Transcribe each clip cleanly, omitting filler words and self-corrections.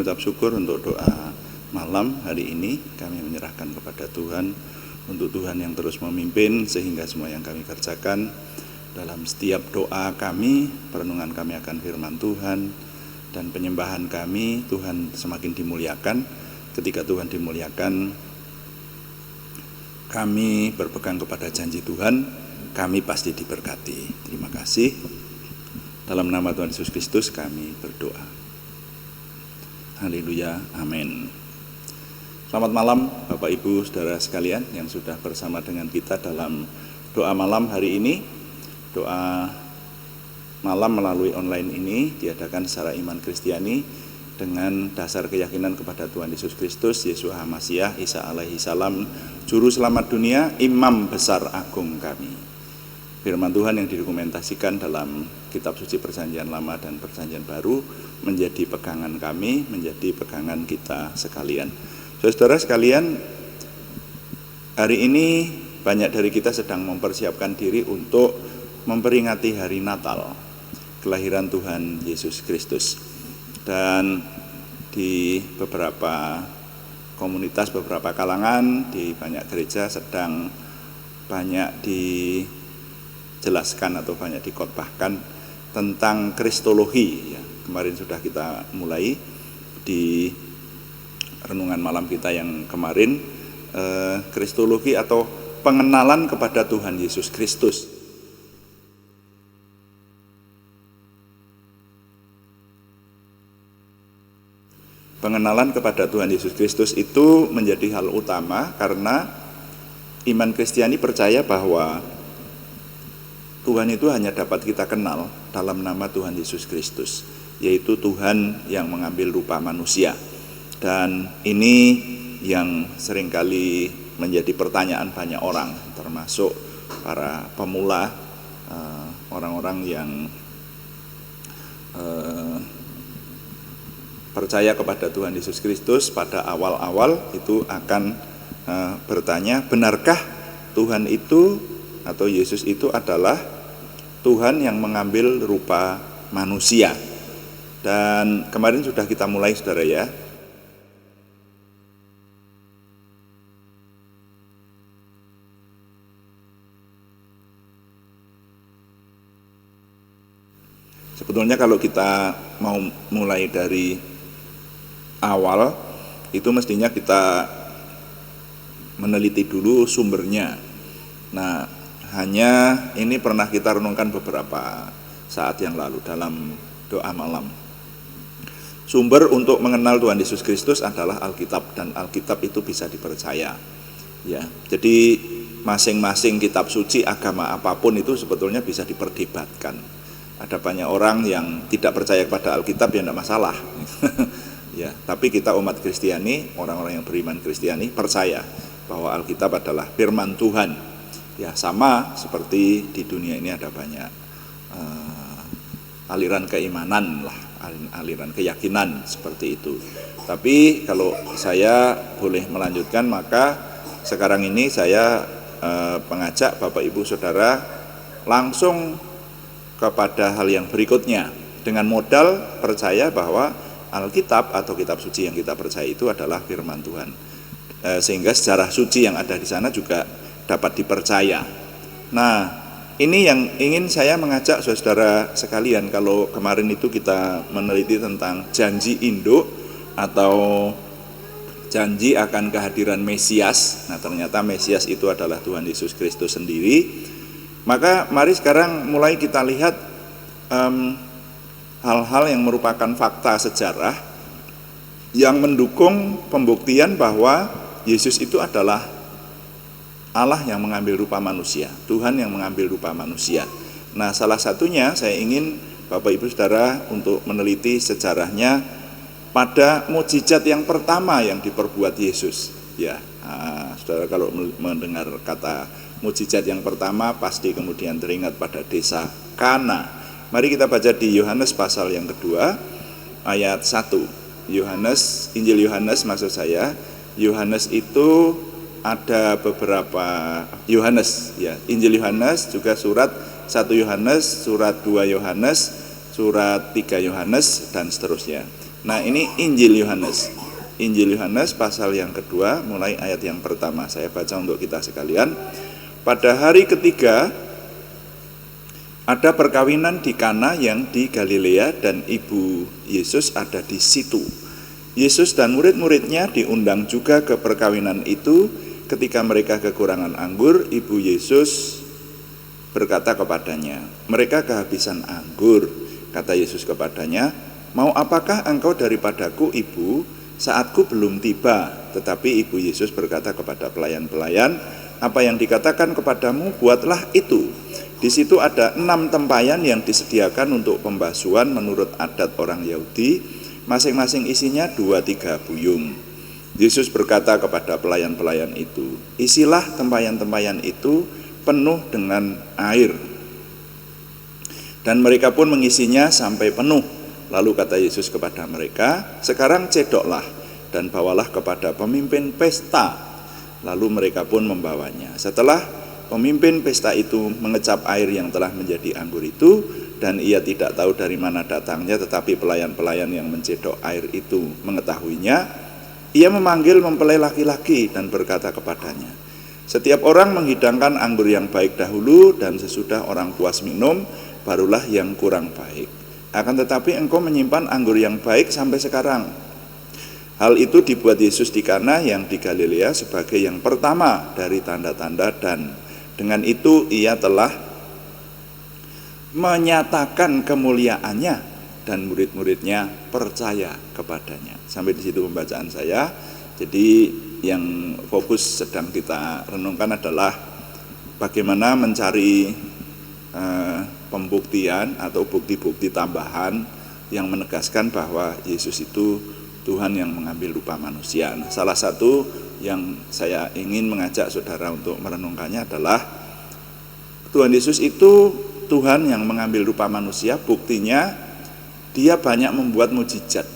mengucap syukur untuk doa malam hari ini. Kami menyerahkan kepada Tuhan, untuk Tuhan yang terus memimpin sehingga semua yang kami kerjakan dalam setiap doa kami, perenungan kami akan firman Tuhan, dan penyembahan kami, Tuhan semakin dimuliakan. Ketika Tuhan dimuliakan, kami berpegang kepada janji Tuhan, kami pasti diberkati. Terima kasih. Dalam nama Tuhan Yesus Kristus kami berdoa. Haleluya, amin. Selamat malam Bapak Ibu Saudara sekalian yang sudah bersama dengan kita dalam doa malam hari ini. Doa malam melalui online ini diadakan secara iman Kristiani dengan dasar keyakinan kepada Tuhan Yesus Kristus, Yesus HaMasiah, Isa alaihi salam, Juru Selamat dunia, Imam besar agung kami. Firman Tuhan yang didokumentasikan dalam kitab suci Perjanjian Lama dan Perjanjian Baru menjadi pegangan kami, menjadi pegangan kita sekalian. Saudara sekalian, hari ini banyak dari kita sedang mempersiapkan diri untuk memperingati hari Natal, kelahiran Tuhan Yesus Kristus. Dan di beberapa komunitas, beberapa kalangan, di banyak gereja sedang banyak dijelaskan atau banyak dkhotbahkan tentang kristologi. Kemarin sudah kita mulai di renungan malam kita yang kemarin, kristologi atau pengenalan kepada Tuhan Yesus Kristus. Pengenalan kepada Tuhan Yesus Kristus itu menjadi hal utama karena iman Kristiani percaya bahwa Tuhan itu hanya dapat kita kenal dalam nama Tuhan Yesus Kristus, yaitu Tuhan yang mengambil rupa manusia. Dan ini yang seringkali menjadi pertanyaan banyak orang, termasuk para pemula, orang-orang yang percaya kepada Tuhan Yesus Kristus pada awal-awal itu akan bertanya, benarkah Tuhan itu atau Yesus itu adalah Tuhan yang mengambil rupa manusia? Dan kemarin sudah kita mulai, saudara ya. Sebetulnya kalau kita mau mulai dari awal, itu mestinya kita meneliti dulu sumbernya. Nah, hanya ini pernah kita renungkan beberapa saat yang lalu dalam doa malam. Sumber untuk mengenal Tuhan Yesus Kristus adalah Alkitab, dan Alkitab itu bisa dipercaya. Ya, jadi masing-masing kitab suci agama apapun itu sebetulnya bisa diperdebatkan. Ada banyak orang yang tidak percaya kepada Alkitab, ya tidak masalah. Ya, tapi kita umat Kristiani, orang-orang yang beriman Kristiani percaya bahwa Alkitab adalah firman Tuhan. Ya, sama seperti di dunia ini ada banyak aliran keimanan lah, aliran keyakinan seperti itu. Tapi kalau saya boleh melanjutkan, maka sekarang ini saya mengajak Bapak Ibu Saudara langsung kepada hal yang berikutnya dengan modal percaya bahwa Alkitab atau kitab suci yang kita percaya itu adalah firman Tuhan, sehingga sejarah suci yang ada di sana juga dapat dipercaya. Nah, ini yang ingin saya mengajak saudara sekalian. Kalau kemarin itu kita meneliti tentang janji induk atau janji akan kehadiran Mesias. Nah, ternyata Mesias itu adalah Tuhan Yesus Kristus sendiri. Maka mari sekarang mulai kita lihat hal-hal yang merupakan fakta sejarah yang mendukung pembuktian bahwa Yesus itu adalah Allah yang mengambil rupa manusia, Tuhan yang mengambil rupa manusia. Nah, salah satunya saya ingin Bapak Ibu Saudara untuk meneliti sejarahnya pada mukjizat yang pertama yang diperbuat Yesus. Ya, saudara kalau mendengar kata mukjizat yang pertama pasti kemudian teringat pada desa Kana. Mari kita baca di Yohanes pasal yang kedua ayat 1. Injil Yohanes maksud saya. Yohanes itu ada beberapa Yohanes ya. Injil Yohanes juga surat 1 Yohanes, surat 2 Yohanes, surat 3 Yohanes dan seterusnya. Nah, ini Injil Yohanes. Injil Yohanes pasal yang kedua, mulai ayat yang pertama. Saya baca untuk kita sekalian. Pada hari ketiga, ada perkawinan di Kana yang di Galilea dan ibu Yesus ada di situ. Yesus dan murid-muridnya diundang juga ke perkawinan itu. Ketika mereka kekurangan anggur, ibu Yesus berkata kepadanya, "Mereka kehabisan anggur." Kata Yesus kepadanya, "Mau apakah engkau daripadaku, ibu? Saatku belum tiba." Tetapi ibu Yesus berkata kepada pelayan-pelayan, "Apa yang dikatakan kepadamu, buatlah itu." Di situ ada 6 tempayan yang disediakan untuk pembasuhan menurut adat orang Yahudi, masing-masing isinya 2-3 buyung. Yesus berkata kepada pelayan-pelayan itu, "Isilah tempayan-tempayan itu penuh dengan air." Dan mereka pun mengisinya sampai penuh. Lalu kata Yesus kepada mereka, "Sekarang cedoklah dan bawalah kepada pemimpin pesta." Lalu mereka pun membawanya. Setelah pemimpin pesta itu mengecap air yang telah menjadi anggur itu, dan ia tidak tahu dari mana datangnya, tetapi pelayan-pelayan yang mencedok air itu mengetahuinya, ia memanggil mempelai laki-laki dan berkata kepadanya, "Setiap orang menghidangkan anggur yang baik dahulu, dan sesudah orang puas minum, barulah yang kurang baik. Akan tetapi engkau menyimpan anggur yang baik sampai sekarang." Hal itu dibuat Yesus di Kana yang di Galilea sebagai yang pertama dari tanda-tanda, dan dengan itu ia telah menyatakan kemuliaannya dan murid-muridnya percaya kepadanya. Sampai di situ pembacaan saya. Jadi yang fokus sedang kita renungkan adalah bagaimana mencari pembuktian atau bukti-bukti tambahan yang menegaskan bahwa Yesus itu Tuhan yang mengambil rupa manusia. Nah, salah satu yang saya ingin mengajak saudara untuk merenungkannya adalah Tuhan Yesus itu Tuhan yang mengambil rupa manusia. Buktinya dia banyak membuat mujizat,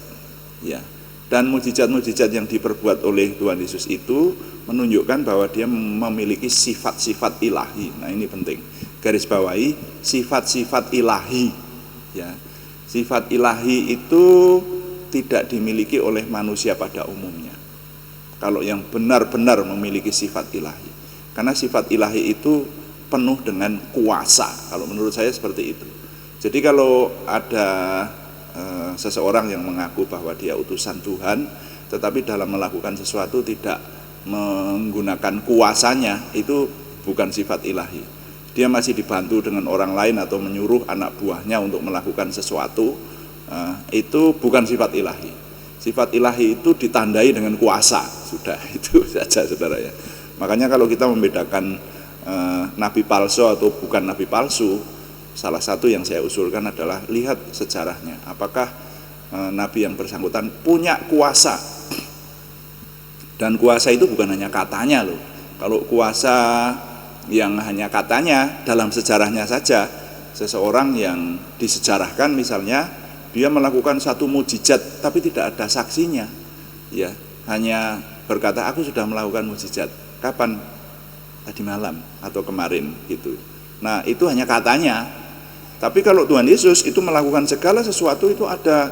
ya. Dan mujizat-mujizat yang diperbuat oleh Tuhan Yesus itu menunjukkan bahwa dia memiliki sifat-sifat ilahi. Nah, ini penting. Garis bawahi sifat-sifat ilahi, ya. Sifat ilahi itu tidak dimiliki oleh manusia pada umumnya. Kalau yang benar-benar memiliki sifat ilahi, karena sifat ilahi itu penuh dengan kuasa. Kalau menurut saya seperti itu. Jadi kalau ada seseorang yang mengaku bahwa dia utusan Tuhan, tetapi dalam melakukan sesuatu tidak menggunakan kuasanya, itu bukan sifat ilahi. Dia masih dibantu dengan orang lain atau menyuruh anak buahnya untuk melakukan sesuatu, itu bukan sifat ilahi. Sifat ilahi itu ditandai dengan kuasa, sudah itu saja saudara ya. Makanya kalau kita membedakan nabi palsu atau bukan nabi palsu, salah satu yang saya usulkan adalah lihat sejarahnya. Apakah nabi yang bersangkutan punya kuasa? Dan kuasa itu bukan hanya katanya loh. Kalau kuasa yang hanya katanya, dalam sejarahnya saja, seseorang yang disejarahkan misalnya dia melakukan satu mujizat tapi tidak ada saksinya, ya, hanya berkata aku sudah melakukan mujizat. Kapan? Tadi malam atau kemarin gitu. Nah, itu hanya katanya. Tapi kalau Tuhan Yesus itu melakukan segala sesuatu itu ada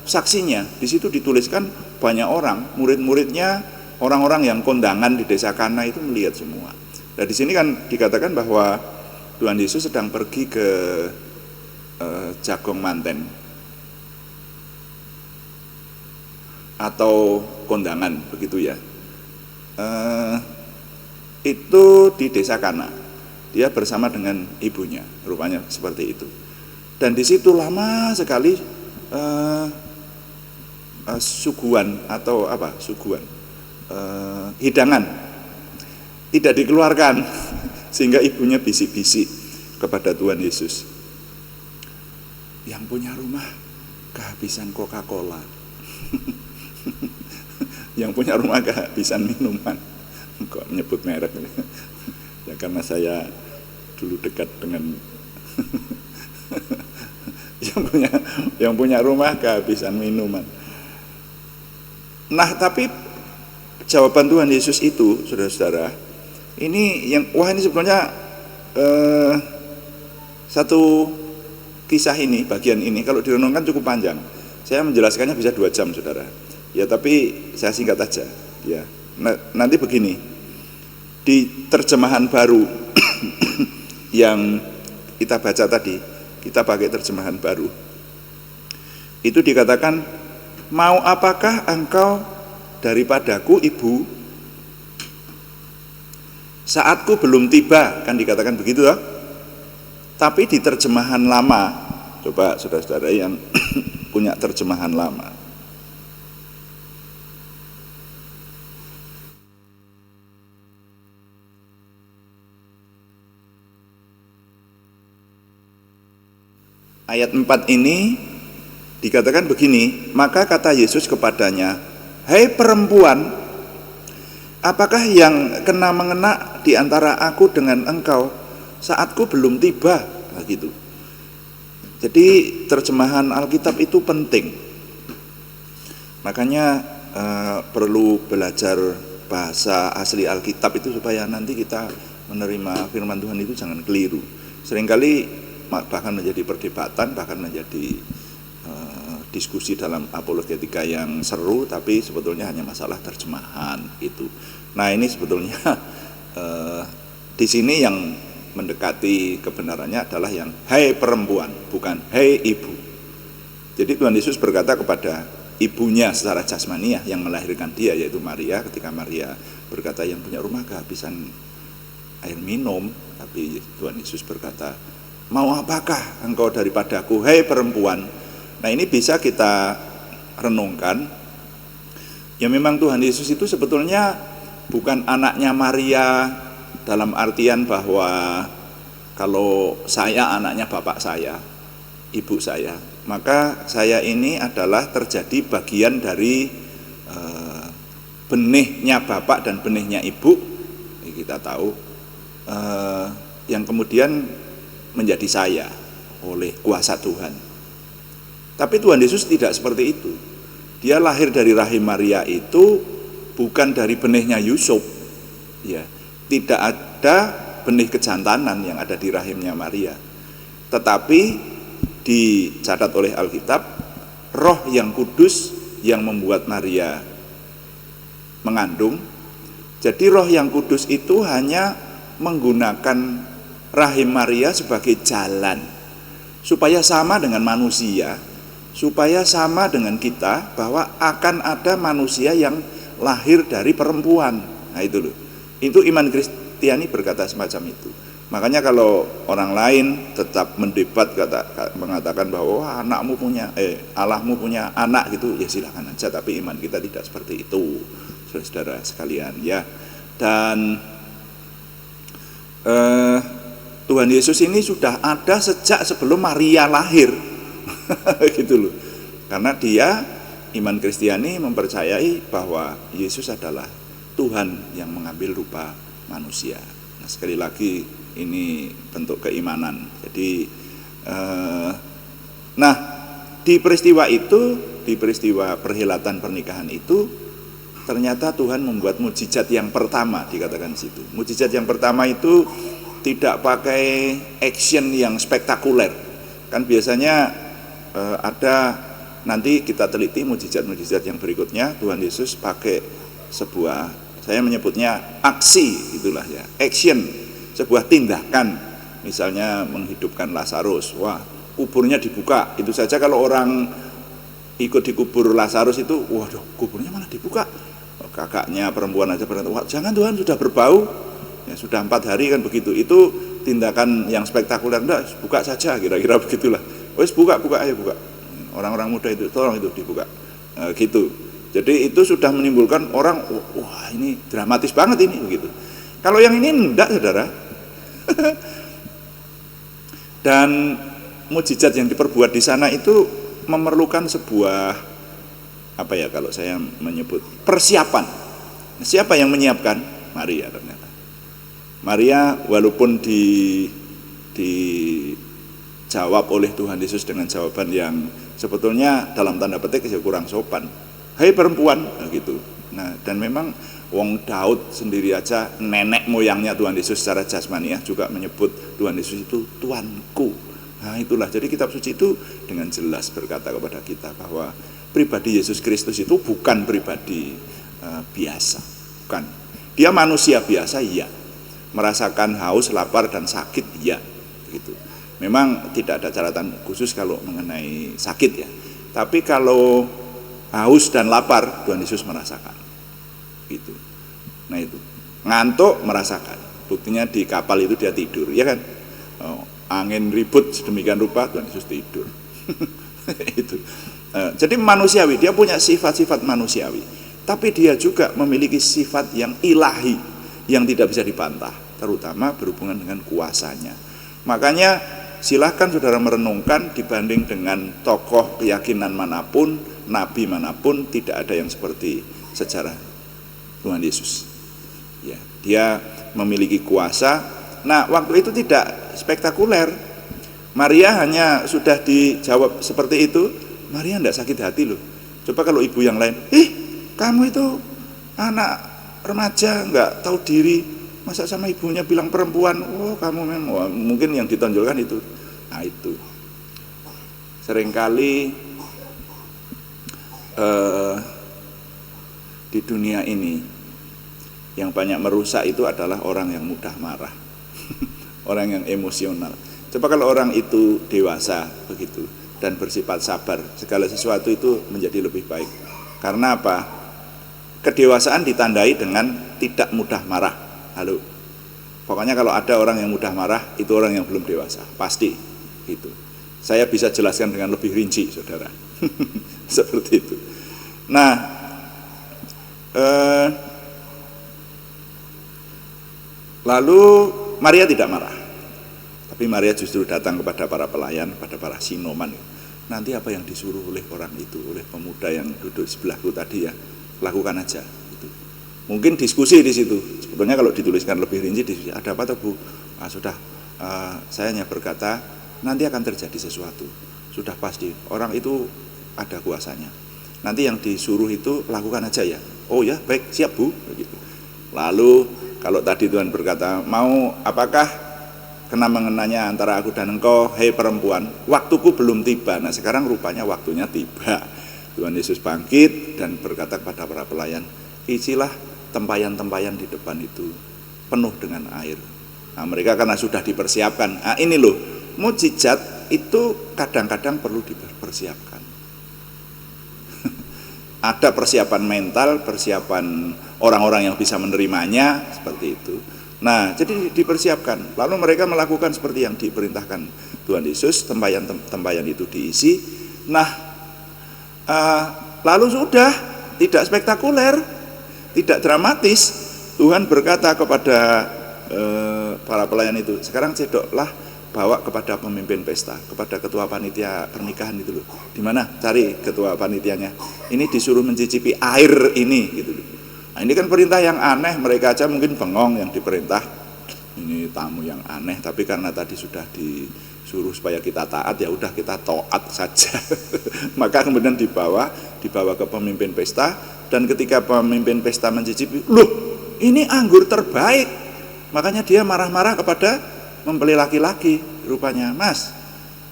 saksinya. Di situ dituliskan banyak orang, murid-muridnya, orang-orang yang kondangan di desa Kana itu melihat semua. Nah, di sini kan dikatakan bahwa Tuhan Yesus sedang pergi ke Jagong Manten atau kondangan begitu ya. Itu di desa Kana. Dia bersama dengan ibunya, rupanya seperti itu. Dan di situ lama sekali suguhan atau apa? Suguhan, hidangan tidak dikeluarkan, sehingga ibunya bisik-bisik kepada Tuhan Yesus, yang punya rumah kehabisan Coca-Cola, yang punya rumah kehabisan minuman. Kok menyebut merek ini? Ya karena saya dulu dekat dengan yang punya rumah kehabisan minuman. Nah, tapi jawaban Tuhan Yesus itu, saudara-saudara, ini yang ini sebenarnya satu kisah ini, bagian ini kalau direnungkan cukup panjang. Saya menjelaskannya bisa 2 jam, saudara. Ya, tapi saya singkat aja. Ya, nanti begini, di terjemahan baru yang kita baca tadi, kita pakai terjemahan baru. Itu dikatakan, mau apakah engkau daripadaku, ibu? Saatku belum tiba, kan dikatakan begitu toh? Tapi di terjemahan lama, coba saudara-saudara yang punya terjemahan lama. Ayat 4 ini dikatakan begini, maka kata Yesus kepadanya, "Hai perempuan, apakah yang kena-mengena di antara aku dengan engkau? Saatku belum tiba." Nah, gitu. Jadi terjemahan Alkitab itu penting. Makanya perlu belajar bahasa asli Alkitab itu supaya nanti kita menerima firman Tuhan itu jangan keliru. Seringkali bahkan menjadi perdebatan, bahkan menjadi diskusi dalam apologetika yang seru, tapi sebetulnya hanya masalah terjemahan itu. Nah, ini sebetulnya di sini yang mendekati kebenarannya adalah yang hai perempuan, bukan hai ibu. Jadi Tuhan Yesus berkata kepada ibunya secara jasmaniah yang melahirkan dia, yaitu Maria. Ketika Maria berkata, yang punya rumah kehabisan air minum, tapi Tuhan Yesus berkata, mau apakah engkau daripadaku, hai perempuan? Nah, ini bisa kita renungkan. Ya, memang Tuhan Yesus itu sebetulnya bukan anaknya Maria dalam artian bahwa kalau saya anaknya bapak saya, ibu saya, maka saya ini adalah terjadi bagian dari benihnya bapak dan benihnya ibu. Kita tahu yang kemudian menjadi saya oleh kuasa Tuhan. Tapi Tuhan Yesus tidak seperti itu. Dia lahir dari rahim Maria itu bukan dari benihnya Yusuf. Ya, tidak ada benih kejantanan yang ada di rahimnya Maria. Tetapi dicatat oleh Alkitab, Roh yang kudus yang membuat Maria mengandung. Jadi Roh yang kudus itu hanya menggunakan rahim Maria sebagai jalan supaya sama dengan manusia, supaya sama dengan kita, bahwa akan ada manusia yang lahir dari perempuan. Nah, itu loh. Itu iman Kristiani berkata semacam itu. Makanya kalau orang lain tetap mendebat, mengatakan bahwa anakmu punya Allahmu punya anak gitu, ya silakan aja, tapi iman kita tidak seperti itu, saudara sekalian, ya. Dan Tuhan Yesus ini sudah ada sejak sebelum Maria lahir. Gitu loh. Karena dia, iman Kristiani mempercayai bahwa Yesus adalah Tuhan yang mengambil rupa manusia. Nah, sekali lagi ini bentuk keimanan. Jadi nah, di peristiwa itu, di peristiwa perhelatan pernikahan itu, ternyata Tuhan membuat mukjizat yang pertama, dikatakan di situ. Mukjizat yang pertama itu tidak pakai action yang spektakuler. Kan biasanya ada, nanti kita teliti mukjizat-mukjizat yang berikutnya, Tuhan Yesus pakai sebuah, saya menyebutnya aksi, itulah ya, action, sebuah tindakan. Misalnya menghidupkan Lazarus, wah, kuburnya dibuka. Itu saja kalau orang ikut dikubur Lazarus itu, waduh, kuburnya malah dibuka. Kakaknya perempuan aja berkata, wah, jangan Tuhan, sudah berbau. Ya, sudah 4 hari kan begitu. Itu tindakan yang spektakuler. Enggak, buka saja, kira-kira begitulah. Wes buka, ayo buka. Orang-orang muda itu, tolong itu dibuka. Gitu. Jadi itu sudah menimbulkan orang, wah ini dramatis banget ini, begitu. Kalau yang ini enggak, saudara. Dan mukjizat yang diperbuat di sana itu memerlukan sebuah, apa ya kalau saya menyebut, persiapan. Siapa yang menyiapkan? Maria ternyata. Maria walaupun dijawab oleh Tuhan Yesus dengan jawaban yang sebetulnya dalam tanda petik kurang sopan. Hai perempuan, nah gitu. Nah, dan memang wong Daud sendiri aja, nenek moyangnya Tuhan Yesus secara jasmaniah juga menyebut Tuhan Yesus itu Tuanku. Nah itulah, jadi kitab suci itu dengan jelas berkata kepada kita bahwa pribadi Yesus Kristus itu bukan pribadi biasa, bukan. Dia manusia biasa, iya. Merasakan haus, lapar, dan sakit, iya. Gitu. Memang tidak ada catatan khusus kalau mengenai sakit ya. Tapi kalau haus dan lapar, Tuhan Yesus merasakan. Gitu. Nah itu, ngantuk merasakan. Buktinya di kapal itu dia tidur, ya kan? Angin ribut sedemikian rupa, Tuhan Yesus tidur. Itu. Jadi manusiawi, dia punya sifat-sifat manusiawi, tapi dia juga memiliki sifat yang ilahi yang tidak bisa dibantah, terutama berhubungan dengan kuasanya. Makanya silahkan saudara merenungkan, dibanding dengan tokoh keyakinan manapun, nabi manapun, tidak ada yang seperti sejarah Tuhan Yesus. Ya, dia memiliki kuasa. Nah, waktu itu tidak spektakuler. Maria hanya sudah dijawab seperti itu, Maria tidak sakit hati loh. Coba kalau ibu yang lain, kamu itu anak remaja nggak tahu diri, masa sama ibunya bilang perempuan, kamu memang, mungkin yang ditonjolkan itu. Nah itu seringkali di dunia ini yang banyak merusak itu adalah orang yang mudah marah. Orang yang emosional. Coba kalau orang itu dewasa begitu dan bersifat sabar, segala sesuatu itu menjadi lebih baik. Karena apa? Kedewasaan ditandai dengan tidak mudah marah. Halo. Pokoknya kalau ada orang yang mudah marah, itu orang yang belum dewasa, pasti gitu. Saya bisa jelaskan dengan lebih rinci, saudara. Seperti itu. Nah, lalu Maria tidak marah, tapi Maria justru datang kepada para pelayan, kepada para sinoman. Nanti apa yang disuruh oleh orang itu, oleh pemuda yang duduk di sebelahku tadi ya, lakukan aja. Gitu. Mungkin diskusi di situ. Sebetulnya kalau dituliskan lebih rinci, diskusi, ada apa tuh Bu? Sudah, saya hanya berkata nanti akan terjadi sesuatu. Sudah pasti, orang itu ada kuasanya. Nanti yang disuruh itu lakukan aja ya. Oh ya, baik, siap Bu. Begitu. Lalu kalau tadi Tuhan berkata, mau apakah kena mengenanya antara aku dan engkau, hei perempuan, waktuku belum tiba. Nah sekarang rupanya waktunya tiba. Tuhan Yesus bangkit dan berkata kepada para pelayan, isilah tempayan-tempayan di depan itu penuh dengan air. Nah mereka karena sudah dipersiapkan. Nah ini loh, mukjizat itu kadang-kadang perlu dipersiapkan. Ada persiapan mental, persiapan orang-orang yang bisa menerimanya, seperti itu. Nah, jadi dipersiapkan. Lalu mereka melakukan seperti yang diperintahkan Tuhan Yesus, tempayan itu diisi. Nah, lalu sudah, tidak spektakuler, tidak dramatis. Tuhan berkata kepada para pelayan itu, sekarang cedoklah, bawa kepada pemimpin pesta, kepada ketua panitia pernikahan itu loh. Di mana cari ketua panitianya? Ini disuruh mencicipi air ini gitu. Nah, ini kan perintah yang aneh, mereka aja mungkin bengong yang diperintah. Ini tamu yang aneh, tapi karena tadi sudah disuruh supaya kita taat, ya udah kita taat saja. Maka kemudian dibawa ke pemimpin pesta, dan ketika pemimpin pesta mencicipi, loh, ini anggur terbaik. Makanya dia marah-marah kepada mempelai laki-laki, rupanya, Mas,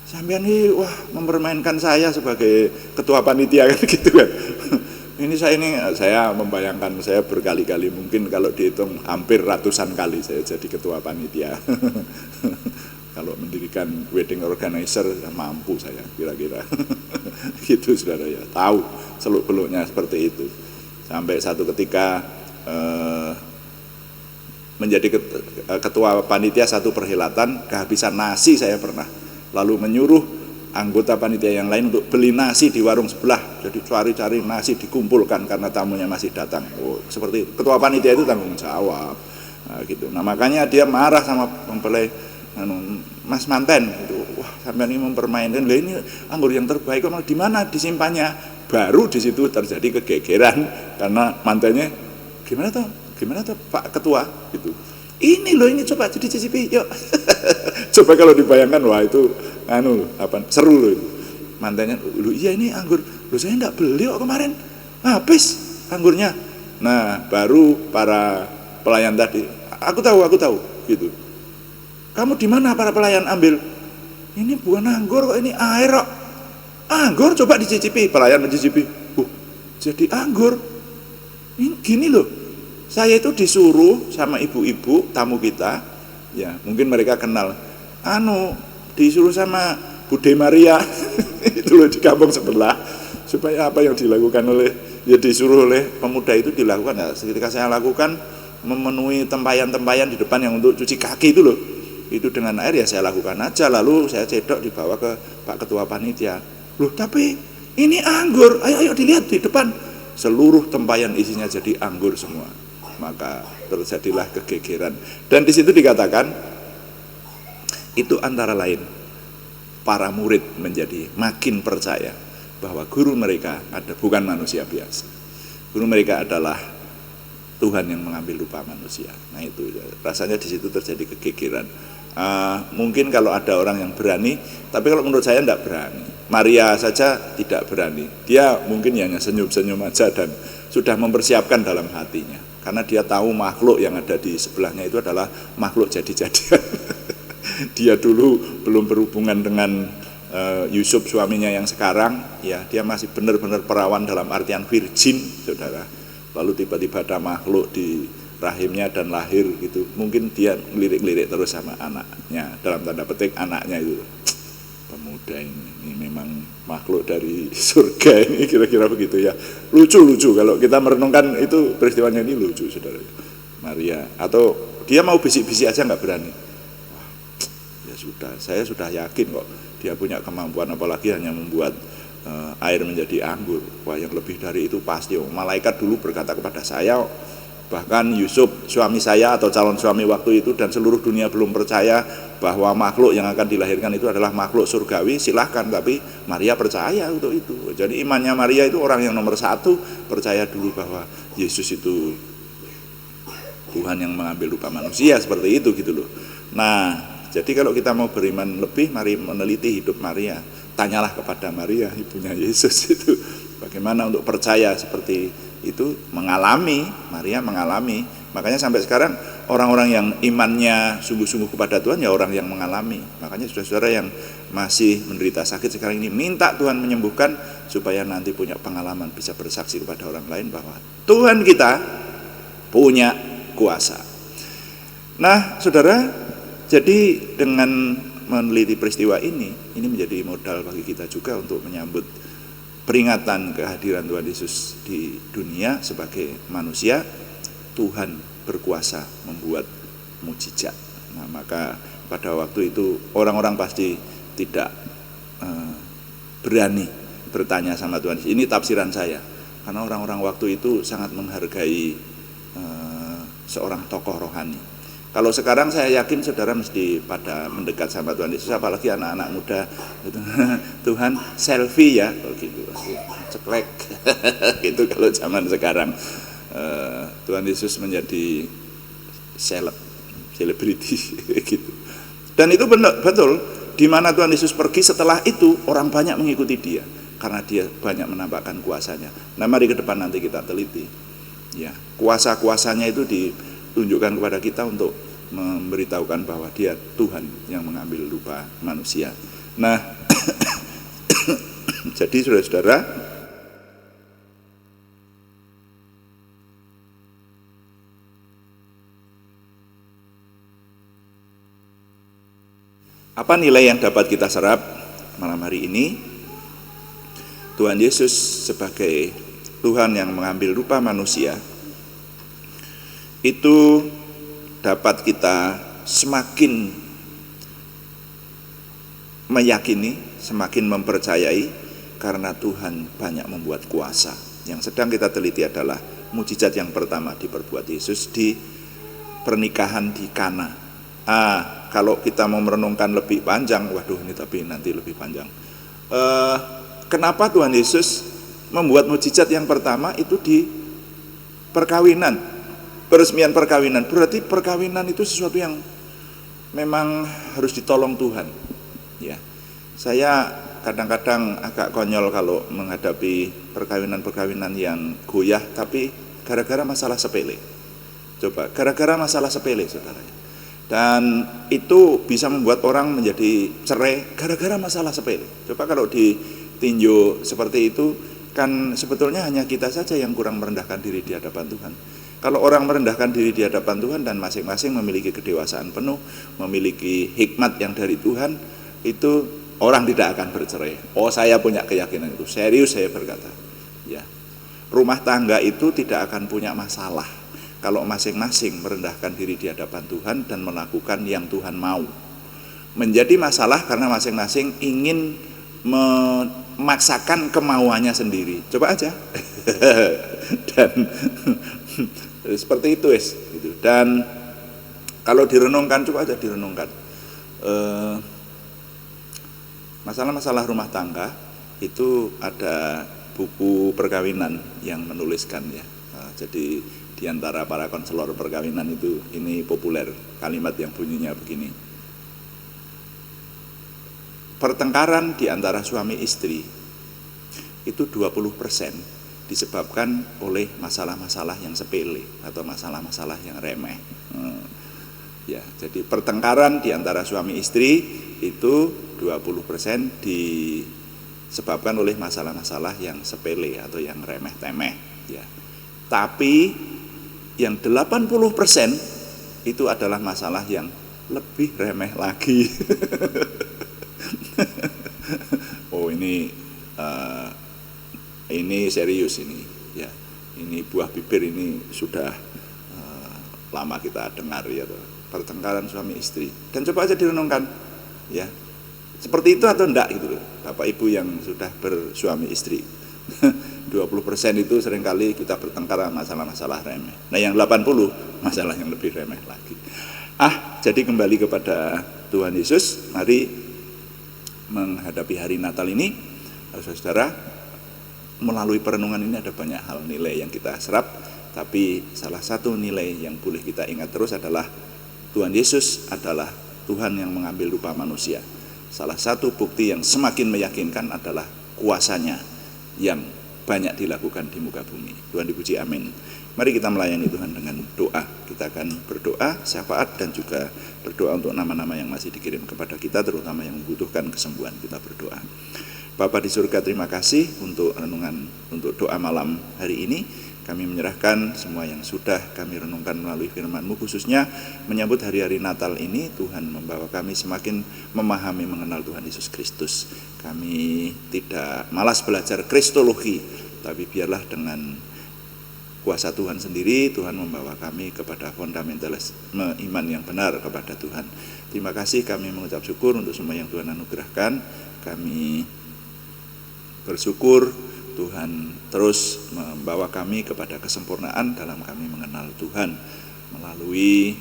sampean ini wah mempermainkan saya sebagai ketua panitia kan gitu kan. Saya membayangkan, saya berkali-kali, mungkin kalau dihitung hampir ratusan kali saya jadi ketua panitia. Kalau mendirikan wedding organizer ya mampu saya kira-kira. Gitu saudara ya, tahu seluk-beluknya seperti itu. Sampai satu ketika menjadi ketua panitia satu perhelatan, kehabisan nasi saya pernah, lalu menyuruh anggota panitia yang lain untuk beli nasi di warung sebelah, jadi cari-cari nasi dikumpulkan karena tamunya masih datang. Seperti itu. Ketua panitia itu tanggung jawab. Nah, gitu. Nah makanya dia marah sama mempelai, Mas manten, gitu. Wah sampai ini mempermainkan, ini anggur yang terbaik, di mana disimpannya? Baru di situ terjadi kegegeran karena mantannya, gimana tuh Pak Ketua gitu. Ini loh, ini coba jadi cicipi, yuk. Coba kalau dibayangkan, wah itu seru loh itu. Mantannya, iya ini anggur, saya enggak beli kok kemarin, habis anggurnya. Nah baru para pelayan tadi, aku tahu gitu. Kamu di mana para pelayan ambil? Ini buah anggur kok, ini air kok. Anggur, coba dicicipi. Pelayan mencicipi. Jadi anggur. Ini gini loh. Saya itu disuruh sama ibu-ibu tamu kita, ya mungkin mereka kenal. Disuruh sama Bude Maria itu loh di kampung sebelah, supaya apa yang dilakukan ya disuruh oleh pemuda itu dilakukan. Nah, ketika saya lakukan memenuhi tempayan-tempayan di depan yang untuk cuci kaki itu loh, itu dengan air ya saya lakukan aja, lalu saya cedok dibawa ke Pak Ketua Panitia. Loh tapi ini anggur, ayo dilihat di depan, seluruh tempayan isinya jadi anggur semua. Maka terjadilah kegegeran, dan di situ dikatakan itu antara lain para murid menjadi makin percaya bahwa guru mereka bukan manusia biasa, guru mereka adalah Tuhan yang mengambil rupa manusia. Nah itu rasanya di situ terjadi kegegeran. Mungkin kalau ada orang yang berani, tapi kalau menurut saya tidak berani. Maria saja tidak berani, dia mungkin hanya senyum-senyum aja dan sudah mempersiapkan dalam hatinya, karena dia tahu makhluk yang ada di sebelahnya itu adalah makhluk jadi-jadian. Dia dulu belum berhubungan dengan Yusuf suaminya yang sekarang, ya dia masih benar-benar perawan dalam artian virgin, saudara. Lalu tiba-tiba ada makhluk di rahimnya dan lahir gitu. Mungkin dia ngelirik-lirik terus sama anaknya, dalam tanda petik anaknya itu. Pemuda ini memang makhluk dari surga ini, kira-kira begitu ya. Lucu-lucu kalau kita merenungkan itu, peristiwanya ini lucu, saudara. Maria, atau dia mau bisik-bisik aja nggak berani. Wah, ya sudah, saya sudah yakin kok dia punya kemampuan, apalagi hanya membuat air menjadi anggur. Wah, yang lebih dari itu pasti. Malaikat dulu berkata kepada saya, bahkan Yusuf suami saya atau calon suami waktu itu dan seluruh dunia belum percaya bahwa makhluk yang akan dilahirkan itu adalah makhluk surgawi, silahkan, tapi Maria percaya untuk itu. Jadi imannya Maria itu orang yang nomor satu, percaya dulu bahwa Yesus itu Tuhan yang mengambil rupa manusia, seperti itu gitu loh. Nah, jadi kalau kita mau beriman lebih, mari meneliti hidup Maria. Tanyalah kepada Maria, ibunya Yesus itu, bagaimana untuk percaya seperti itu, Maria mengalami. Makanya sampai sekarang orang-orang yang imannya sungguh-sungguh kepada Tuhan ya orang yang mengalami. Makanya saudara-saudara yang masih menderita sakit sekarang ini, minta Tuhan menyembuhkan supaya nanti punya pengalaman, bisa bersaksi kepada orang lain bahwa Tuhan kita punya kuasa. Nah saudara, jadi dengan meneliti peristiwa ini menjadi modal bagi kita juga untuk menyambut peringatan kehadiran Tuhan Yesus di dunia sebagai manusia. Tuhan berkuasa membuat mujizat. Nah, maka pada waktu itu orang-orang pasti tidak berani bertanya sama Tuhan. Ini tafsiran saya, karena orang-orang waktu itu sangat menghargai seorang tokoh rohani. Kalau sekarang saya yakin saudara mesti pada mendekat sama Tuhan Yesus, apalagi anak-anak muda gitu. Tuhan selfie ya, gitu, ceklek gitu kalau zaman sekarang. Tuhan Yesus menjadi selebriti gitu. Dan itu benar, betul, di mana Tuhan Yesus pergi setelah itu orang banyak mengikuti dia karena dia banyak menampakkan kuasanya. Nah, mari ke depan nanti kita teliti. Ya, kuasa-kuasanya itu ditunjukkan kepada kita untuk memberitahukan bahwa dia Tuhan yang mengambil rupa manusia. Nah, jadi saudara-saudara, apa nilai yang dapat kita serap malam hari ini? Tuhan Yesus sebagai Tuhan yang mengambil rupa manusia itu dapat kita semakin meyakini, semakin mempercayai, karena Tuhan banyak membuat kuasa. Yang sedang kita teliti adalah mujizat yang pertama diperbuat Yesus di pernikahan di Kana. Kalau kita mau merenungkan lebih panjang, waduh ini tapi nanti lebih panjang. Kenapa Tuhan Yesus membuat mujizat yang pertama itu di perkawinan, peresmian perkawinan? Berarti perkawinan itu sesuatu yang memang harus ditolong Tuhan. Ya, saya kadang-kadang agak konyol kalau menghadapi perkawinan-perkawinan yang goyah, tapi gara-gara masalah sepele. Coba, gara-gara masalah sepele, saudara. Dan itu bisa membuat orang menjadi cerai gara-gara masalah sepele. Coba kalau ditinjau seperti itu, kan sebetulnya hanya kita saja yang kurang merendahkan diri di hadapan Tuhan. Kalau orang merendahkan diri di hadapan Tuhan dan masing-masing memiliki kedewasaan penuh, memiliki hikmat yang dari Tuhan, itu orang tidak akan bercerai. Oh, saya punya keyakinan itu, serius saya berkata. Ya, rumah tangga itu tidak akan punya masalah kalau masing-masing merendahkan diri di hadapan Tuhan dan melakukan yang Tuhan mau. Menjadi masalah karena masing-masing ingin memaksakan kemauannya sendiri. Coba aja. Dan seperti itu gitu. Dan kalau direnungkan, coba aja direnungkan. Masalah-masalah rumah tangga itu ada buku perkawinan yang menuliskan ya. Jadi di antara para konselor perkawinan itu ini populer kalimat yang bunyinya begini. Pertengkaran di antara suami istri itu 20% disebabkan oleh masalah-masalah yang sepele atau masalah-masalah yang remeh. Ya, jadi pertengkaran di antara suami istri itu 20% disebabkan oleh masalah-masalah yang sepele atau yang remeh-temeh ya. Tapi yang 80% itu adalah masalah yang lebih remeh lagi. Oh, ini serius ini ya. Ini buah bibir ini sudah lama kita dengar ya, pertengkaran suami istri. Dan coba aja direnungkan ya. Seperti itu atau enggak gitu loh, Bapak Ibu yang sudah bersuami istri. 20% itu seringkali kita bertengkar masalah-masalah remeh. Nah, yang 80 masalah yang lebih remeh lagi. Jadi kembali kepada Tuhan Yesus, mari menghadapi hari Natal ini, saudara, melalui perenungan ini ada banyak hal nilai yang kita serap, tapi salah satu nilai yang boleh kita ingat terus adalah Tuhan Yesus adalah Tuhan yang mengambil rupa manusia. Salah satu bukti yang semakin meyakinkan adalah kuasanya yang banyak dilakukan di muka bumi. Tuhan dipuji, amin. Mari kita melayani Tuhan dengan doa. Kita akan berdoa, syafaat, dan juga berdoa untuk nama-nama yang masih dikirim kepada kita, terutama yang membutuhkan kesembuhan. Kita berdoa. Bapa di surga, terima kasih untuk renungan, untuk doa malam hari ini. Kami menyerahkan semua yang sudah kami renungkan melalui firman-Mu, khususnya menyambut hari-hari Natal ini. Tuhan membawa kami semakin memahami, mengenal Tuhan Yesus Kristus. Kami tidak malas belajar kristologi, tapi biarlah dengan kuasa Tuhan sendiri, Tuhan membawa kami kepada fundamentalisme iman yang benar kepada Tuhan. Terima kasih, kami mengucap syukur untuk semua yang Tuhan anugerahkan. Kami bersyukur Tuhan terus membawa kami kepada kesempurnaan dalam kami mengenal Tuhan melalui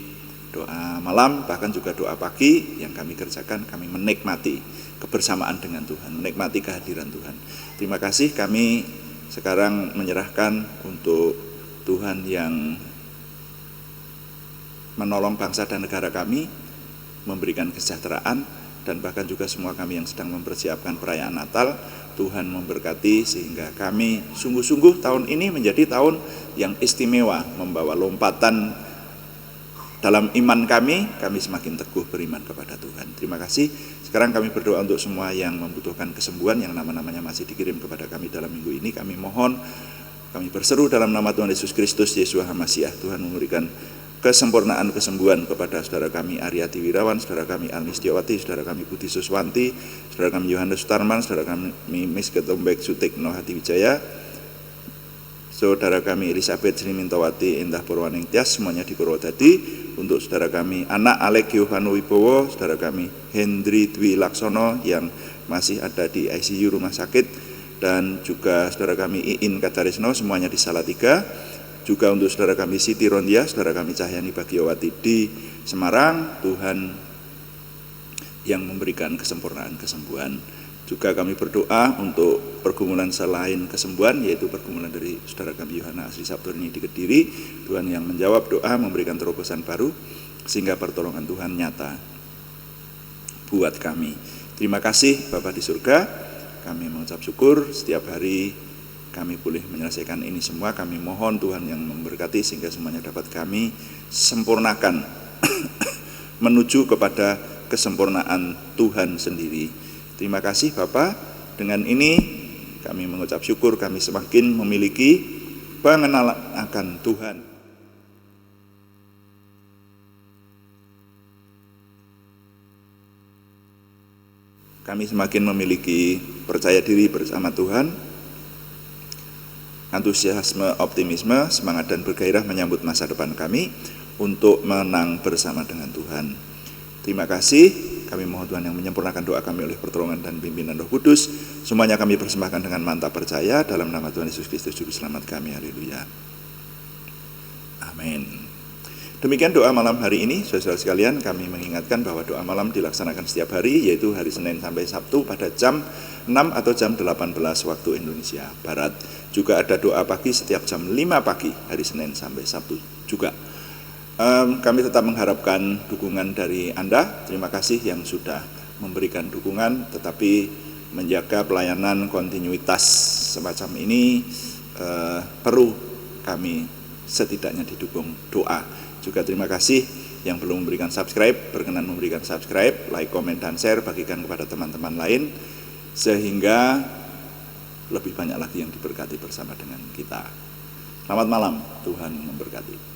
doa malam, bahkan juga doa pagi yang kami kerjakan. Kami menikmati kebersamaan dengan Tuhan, menikmati kehadiran Tuhan. Terima kasih, kami sekarang menyerahkan untuk Tuhan yang menolong bangsa dan negara kami, memberikan kesejahteraan, dan bahkan juga semua kami yang sedang mempersiapkan perayaan Natal. Tuhan memberkati sehingga kami sungguh-sungguh tahun ini menjadi tahun yang istimewa, membawa lompatan dalam iman kami semakin teguh beriman kepada Tuhan. Terima kasih. Sekarang kami berdoa untuk semua yang membutuhkan kesembuhan, yang nama-namanya masih dikirim kepada kami dalam minggu ini. Kami mohon, kami berseru dalam nama Tuhan Yesus Kristus, Yeshua HaMasiah, Tuhan memberikan kesempurnaan kesembuhan kepada saudara kami Aryati Wirawan, saudara kami Arni Setiawati, saudara kami Budi Suswanti, saudara kami Yohanes Sutarman, saudara kami Miss Ketombek Sutikno Hati Wijaya, saudara kami Elizabeth Sri Mintawati Indah Purwaning Tias, semuanya di Purwodadi. Untuk saudara kami anak Alek Yohano Wibowo, saudara kami Hendri Dwi Laksono yang masih ada di ICU rumah sakit, dan juga saudara kami Iin Katarisno, semuanya di Salatiga. Juga untuk saudara kami Siti Rondia, saudara kami Cahyani Bagiawati di Semarang, Tuhan yang memberikan kesempurnaan kesembuhan. Juga kami berdoa untuk pergumulan selain kesembuhan, yaitu pergumulan dari saudara kami Yohana Asri Sabturini di Kediri. Tuhan yang menjawab doa, memberikan terobosan baru, sehingga pertolongan Tuhan nyata buat kami. Terima kasih Bapa di surga, kami mengucap syukur setiap hari kami boleh menyelesaikan ini semua. Kami mohon Tuhan yang memberkati sehingga semuanya dapat kami sempurnakan menuju kepada kesempurnaan Tuhan sendiri. Terima kasih Bapak, dengan ini kami mengucap syukur kami semakin memiliki pengenalan akan Tuhan. Kami semakin memiliki percaya diri bersama Tuhan, antusiasme, optimisme, semangat dan bergairah menyambut masa depan kami untuk menang bersama dengan Tuhan. Terima kasih, kami mohon Tuhan yang menyempurnakan doa kami oleh pertolongan dan pimpinan Roh Kudus. Semuanya kami persembahkan dengan mantap percaya dalam nama Tuhan Yesus Kristus Juru Selamat kami. Haleluya. Amin. Demikian doa malam hari ini, saudara sekalian, kami mengingatkan bahwa doa malam dilaksanakan setiap hari, yaitu hari Senin sampai Sabtu pada jam 6 atau jam 18 waktu Indonesia Barat. Juga ada doa pagi setiap jam 5 pagi, hari Senin sampai Sabtu juga. Kami tetap mengharapkan dukungan dari Anda. Terima kasih yang sudah memberikan dukungan, tetapi menjaga pelayanan kontinuitas semacam ini perlu kami setidaknya didukung doa. Juga terima kasih yang belum memberikan subscribe, berkenan memberikan subscribe, like, komen, dan share, bagikan kepada teman-teman lain, sehingga lebih banyak lagi yang diberkati bersama dengan kita. Selamat malam, Tuhan memberkati.